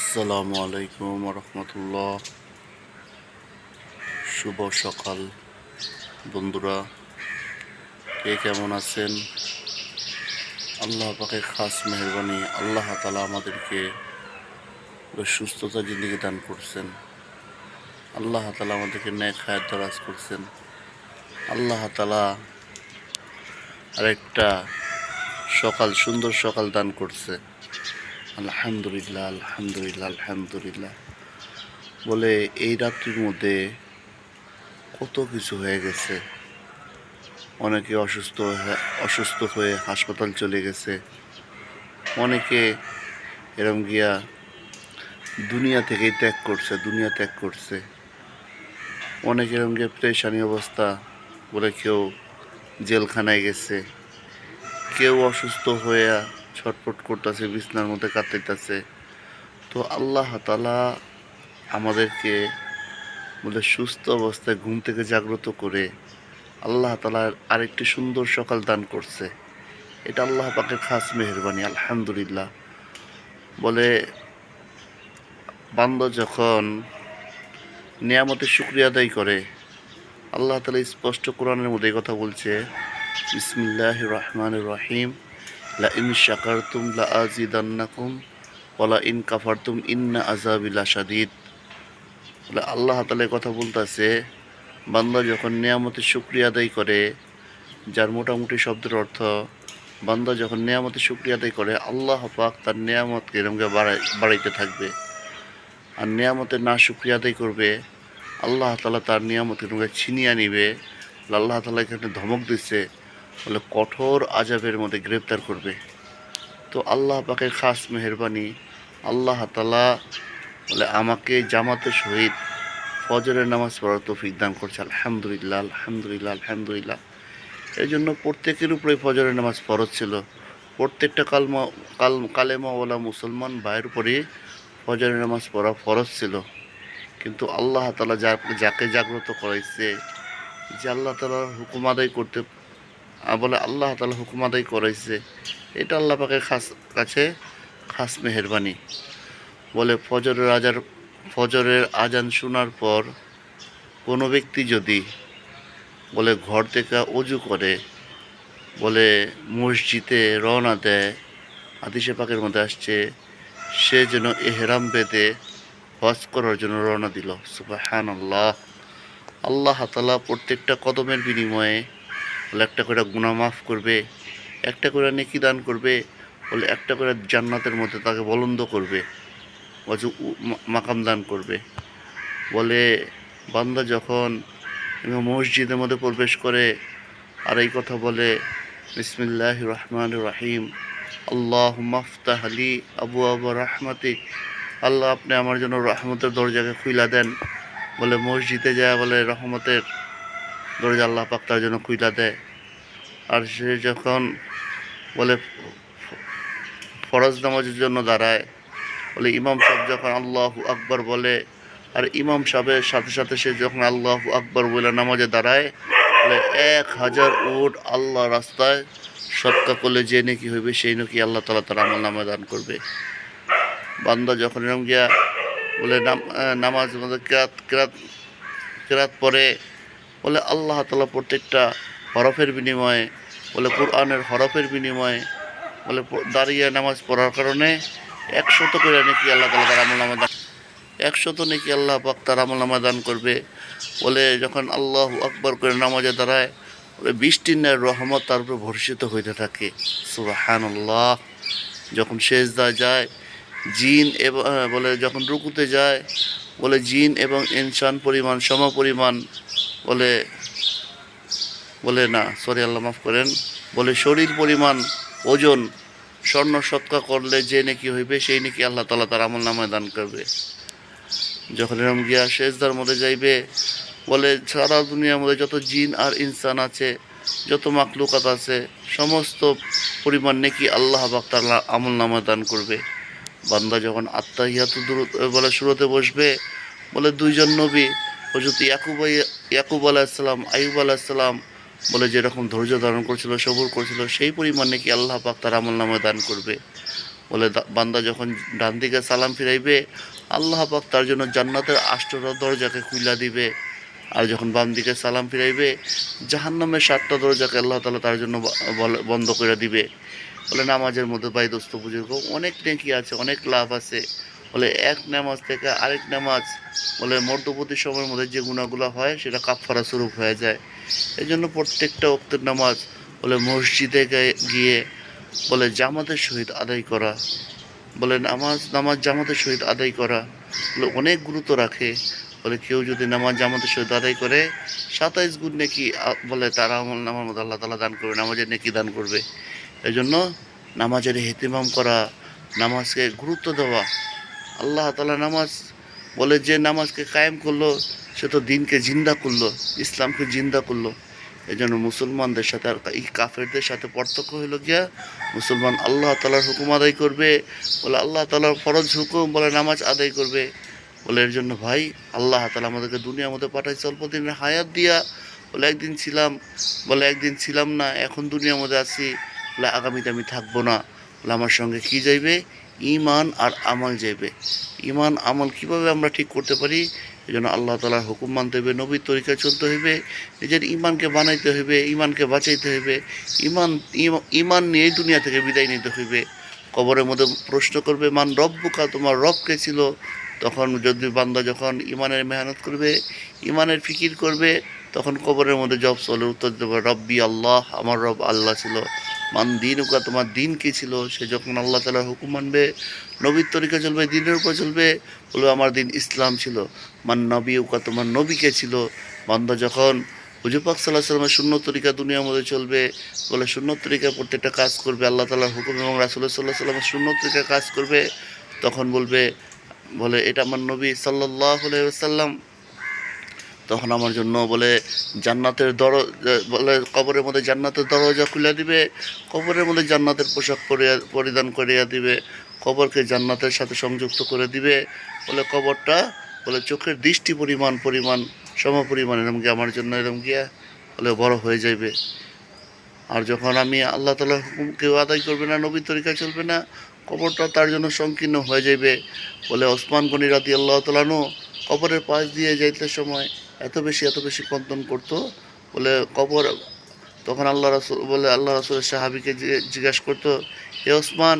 আসসালামু আলাইকুম রহমতুল্লাহ। শুভ সকাল বন্ধুরা, কে কেমন আছেন? আল্লাহ পাকের খাস মেহরবানি, আল্লাহ তাআলা আমাদেরকে সুস্থতা জিন্দেগি দান করছেন। আল্লাহ তাআলা আমাদেরকে নেক হায়াত দারাজ করছেন। আল্লাহ তাআলা আরেকটা সকাল, সুন্দর সকাল দান করছে। আলহামদুলিল্লাহ, আলহামদুলিল্লাহ, আলহামদুলিল্লাহ। বলে এই রাত্রির মধ্যে কত কিছু হয়ে গেছে। অনেকে অসুস্থ হয়ে হাসপাতাল চলে গেছে। অনেকে এরম গিয়া দুনিয়া থেকেই দুনিয়া ত্যাগ করছে। অনেকে এরম গিয়ে পেরেশানি অবস্থা বলে কেউ জেলখানায় গেছে, কেউ অসুস্থ হয়ে ছটফট করতেছে, বিছনার মধ্যে কাঁদতেছে। তো আল্লাহ তাআলা আমাদেরকে বলে সুস্থ অবস্থায় ঘুম থেকে জাগ্রত করে আল্লাহ তাআলার আরেকটি সুন্দর সকাল দান করছে। এটা আল্লাহ পাকের খাস মেহেরবানি, আলহামদুলিল্লাহ। বলে বান্দা যখন নিয়ামতের শুকরিয়া আদায় করে, আল্লাহ তাআলা স্পষ্ট কোরআনের মধ্যে কথা বলছে, বিসমিল্লাহির রহমানির রহিম, লা ইন শাকারতুম লা আযিদান্নাকুম ওয়া লা ইন কাফারতুম ইন্না আযাবি লাশাদীদ। বলে আল্লাহ তাআলা কথা বলতেছে, বান্দা যখন নিয়ামতের শুকরিয়া আদায় করে, যার মোটামুটি শব্দের অর্থ বান্দা যখন নিয়ামতের শুকরিয়া আদায় করে, আল্লাহ পাক তার নিয়ামতকে এরকম বাড়াইতে থাকবে। আর নিয়ামতের না শুকরিয়া আদায় করবে, আল্লাহ তাআলা তার নিয়ামতকে এরকম ছিনিয়ে নিবে। আল্লাহ তাআলা এখানে ধমক দিচ্ছে, বলে কঠোর আযাবের মধ্যে গ্রেফতার করবে। তো আল্লাহ পাকের খাস মেহেরবানি, আল্লাহ তাআলা বলে আমাকে জামাতের সহিত ফজরের নামাজ পড়ার তৌফিক দান করছে। আলহামদুলিল্লাহ, আলহামদুলিল্লাহ, আলহামদুলিল্লাহ। এই জন্য প্রত্যেকের উপরে ফজরের নামাজ ফরজ ছিল। প্রত্যেকটা কালেমাওয়ালা মুসলমান ভাইয়ের উপরে ফজরের নামাজ পড়া ফরজ ছিল। কিন্তু আল্লাহ তাআলা যাকে জাগ্রত করাইছে, যে আল্লাহ তাআলার হুকুম আদায় করতে বলে আল্লাহ তাআলা হুকুম আদায় করাইছে, এটা আল্লাহ পাকের কাছে খাস মেহেরবানি। বলে ফজরের আজান শোনার পর কোনো ব্যক্তি যদি বলে ঘর থেকে অজু করে বলে মসজিদে রওনা দেয়, হাদিসে পাকের মধ্যে আসছে, সে যেন এহরাম বেঁধে হজ করার জন্য রওনা দিল। সুবহানাল্লাহ। আল্লাহ তাআলা প্রত্যেকটা কদমের বিনিময়ে বলে একটা করে গুনাহ মাফ করবে, একটা করে নেকি দান করবে, বলে একটা করে জান্নাতের মধ্যে তাকে বলন্দ করবে, মাকাম দান করবে। বলে বান্দা যখন মসজিদের মধ্যে প্রবেশ করে আর এই কথা বলে, বিসমিল্লাহির রহমানির রহিম, আল্লাহুম্মা আফতাহ লি আবওয়াবা রাহমাতিক, আল্লাহ আপনি আমার জন্য রহমতের দরজাকে খুইলা দেন। বলে মসজিদে যায় বলে রহমতের দরজা আল্লাহ পাক তার জন্য খুইলা দেয়। আর সে যখন বলে ফরজ নামাজের জন্য দাঁড়ায়, বলে ইমাম সাহেব যখন আল্লাহু আকবার বলে, আর ইমাম সাহেবের সাথে সাথে সে যখন আল্লাহু আকবার বলে নামাজে দাঁড়ায়, বলে 1000 উট আল্লাহ রাস্তায় সৎকা করলে যে নেকি হইবে, সেই নাকি আল্লাহ তাআলা তার আমল নামে দান করবে। বান্দা যখন এরকম গিয়া বলে নামাজ কেরাত পরে, বলে আল্লাহ তাআলা প্রত্যেকটা হরফের বিনিময়ে বলে কোরআনের হরফের বিনিময়ে বলে দাঁড়িয়ে নামাজ পড়ার কারণে 100 করে নাকি আল্লাহ তাআলা তার আমল নামে দান, 100 নাকি আল্লাহ পাক তার আমল নামে দান করবে। বলে যখন আল্লাহু আকবার করে নামাজে দাঁড়ায়, বলে 20টি রহমত তার উপরে বর্ষিত হইতে থাকে। সুবহানাল্লাহ। যখন সেজদা যায়, জিন এবং বলে যখন রুকুতে যায়, বলে জিন এবং ইনসান পরিমাণ সমপরিমাণ বলে বলে না সরি আল্লাহ মাফ করেন, বলে শরীর পরিমাণ ওজন স্বর্ণ সৎকা করলে যে নাকি হইবে, সেই নাকি আল্লাহ তাআলা তার আমল নামায় দান করবে। যখন এরম গিয়া সেজদার মধ্যে যাইবে, বলে সারা দুনিয়ার মধ্যে যত জিন আর ইনসান আছে, যত মাখলুকাত আছে, সমস্ত পরিমাণ নাকি আল্লাহ পাক তার আমল নামায় দান করবে। বান্দা যখন আত্তাহিয়াতু দুরূদ বলে শুরুতে বসবে, বলে 2 জন নবী হযরত ইয়াকুব আলাইহিস সালাম, আইয়ুব আলাইহিস সালাম বলে যেরকম ধৈর্য ধারণ করছিল, সবুর করছিল, সেই পরিমাণ নাকি আল্লাহ পাক তার আমল নামায় দান করবে। বলে বান্দা যখন ডান দিকে সালাম ফিরাইবে আল্লাহ পাক তার জন্য জান্নাতের 8টা দরজাকে খুইলা দিবে। আর যখন বাম দিকে সালাম ফিরাইবে জাহান্নামের 7টা দরজাকে আল্লাহ তাআলা তার জন্য বন্ধ করে দিবে। বলে নামাজের মধ্যে ভাই দোস্ত বুজুর্গ অনেক নেকি আছে, অনেক লাভ আছে। বলে এক নামাজ থেকে আরেক নামাজ বলে মধ্যবর্তী সময়ের মধ্যে যে গুনাহগুলো হয় সেটা কাফফারা স্বরূপ হয়ে যায়। এই জন্য প্রত্যেকটা ওয়াক্তের নামাজ বলে মসজিদে গিয়ে বলে জামাতের সহিত আদায় করা, বলে নামাজ জামাতের সহিত আদায় করা বলে অনেক গুরুত্ব রাখে। বলে কেউ যদি নামাজ জামাতের সহিত আদায় করে 27 গুণ নেকি বলে তার আমল নামার মধ্যে আল্লাহ তাআলা দান করবে, নামাজের নেকি দান করবে। এই জন্য নামাজের ইহতিমাম করা, নামাজকে গুরুত্ব দেওয়া। আল্লাহ তাআলা নামাজ বলে যে নামাজকে কায়েম করলো সে তো দিনকে জিন্দা করলো, ইসলামকে জিন্দা করলো। এই জন্য মুসলমানদের সাথে আর এই কাফেরদের সাথে পার্থক্য হলো গিয়া মুসলমান আল্লাহ তাআলার হুকুম আদায় করবে, বলে আল্লাহ তাআলার ফরজ হুকুম বলে নামাজ আদায় করবে। বলে এর জন্য ভাই আল্লাহ তাআলা আমাদেরকে দুনিয়ার মধ্যে পাঠাইছে অল্প দিনের হায়াত দিয়া। বলে একদিন ছিলাম না, এখন দুনিয়ার মধ্যে আছি, বলে আগামীতে আমি থাকবো না। বলে আমার সঙ্গে কি যাইবে? ঈমান আর আমল যাইবে। ঈমান আমল কিভাবে আমরা ঠিক করতে পারি? এই জন্য আল্লাহ তাআলার হুকুম মানতে হবে, নবীর তরিকায় চলতে হইবে, নিজের ঈমানকে বানাইতে হইবে, ঈমানকে বাঁচাইতে হইবে। ঈমান নিয়েই দুনিয়া থেকে বিদায় নিতে হইবে। কবরের মধ্যে প্রশ্ন করবে মান রব্বুকা, তোমার রব কে ছিল? তখন যদি বান্দা যখন ঈমানের মেহনত করবে, ঈমানের ফিকির করবে, তখন কবরের মধ্যে জব চলে উত্তর দেবে রব্বি আল্লাহ, আমার রব আল্লাহ ছিল। মান দিনুকা, তোমার দিন কী ছিল? সে যখন আল্লাহ তাআলার হুকুম মানবে, নবীর তরিকা চলবে, দিনের উপর চলবে, বলবে আমার দিন ইসলাম ছিল। মান নবীউকা, তোমার নবী কে ছিল? বান্দা যখন হুজুর পাক সাল্লাল্লাহু আলাইহি ওয়াসাল্লামের সুন্নত তরিকা দুনিয়ার মধ্যে চলবে, বলে সুন্নত তরিকা প্রত্যেকটা কাজ করবে, আল্লাহ তাআলার হুকুম এবং রাসূলুল্লাহ সাল্লাল্লাহু আলাইহি ওয়াসাল্লামের সুন্নত তরিকা কাজ করবে, তখন বলে এটা আমার নবী সাল্লাল্লাহু আলাইহি ওয়াসাল্লাম। তখন আমার জন্য বলে জান্নাতের বলে কবরের মধ্যে জান্নাতের দরজা খুলে দিবে, কবরের মধ্যে জান্নাতের পোশাক পরিধান করিয়া দিবে, কবরকে জান্নাতের সাথে সংযুক্ত করে দিবে। বলে কবরটা বলে চোখের দৃষ্টি পরিমাণ সমপরিমাণ এরকম গিয়ে আমার জন্য এরকম গিয়া বলে বড় হয়ে যাইবে। আর যখন আমি আল্লাহ তাআলার হুকুম কেউ আদায় করবে না, নবীর তরিকায় চলবে না, কবরটা তার জন্য সংকীর্ণ হয়ে যাইবে। বলে ওসমান গনি রাদিয়াল্লাহু তাআলা আনহু কবরের পাশ দিয়ে যাইতে সময় এত বেশি কন্দন করতো। বলে কবর তখন আল্লাহ রাসূলের সাহাবীকে জিজ্ঞাসা করতো, হে ওসমান,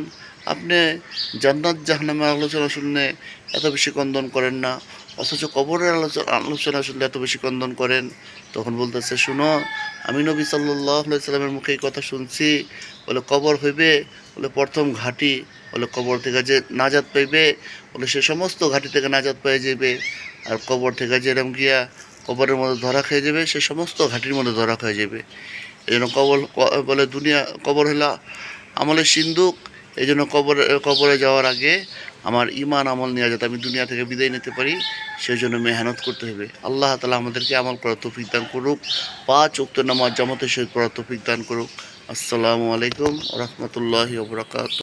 আপনি জান্নাত জাহান্নামের আলোচনা শুনলে এত বেশি কন্দন করেন না, অথচ কবরের আলোচনা শুনলে এত বেশি কন্দন করেন। তখন বলতেছে, শুনো, আমি নবী সাল্লাল্লাহু আলাইহি সাল্লামের মুখে এই কথা শুনছি। বলে কবর হইবে বলে প্রথম ঘাঁটি, বলে কবর থেকে যে নাজাত পাইবে বলে সে সমস্ত ঘাঁটি থেকে নাজাত পেয়ে যাবে। আর কবর থেকে যেরকম গিয়া কবরের মধ্যে ধরা খেয়ে যাবে সে সমস্ত ঘাঁটির মধ্যে ধরা খেয়ে যাবে। এই জন্য বলে কবর হলো আমলের সিন্দুক। এই জন্য কবরে যাওয়ার আগে আমার ঈমান আমল নিয়ে যাতে আমি দুনিয়া থেকে বিদায় নিতে পারি সেই জন্য মেহনত করতে হবে। আল্লাহ তাআলা আমাদেরকে আমল করার তৌফিক দান করুক, 5 ওয়াক্ত নামাজ জামাতের সহিত পড়ার তৌফিক দান করুক। আসসালামু আলাইকুম ওয়া রাহমাতুল্লাহি ওয়া বারাকাতুহু।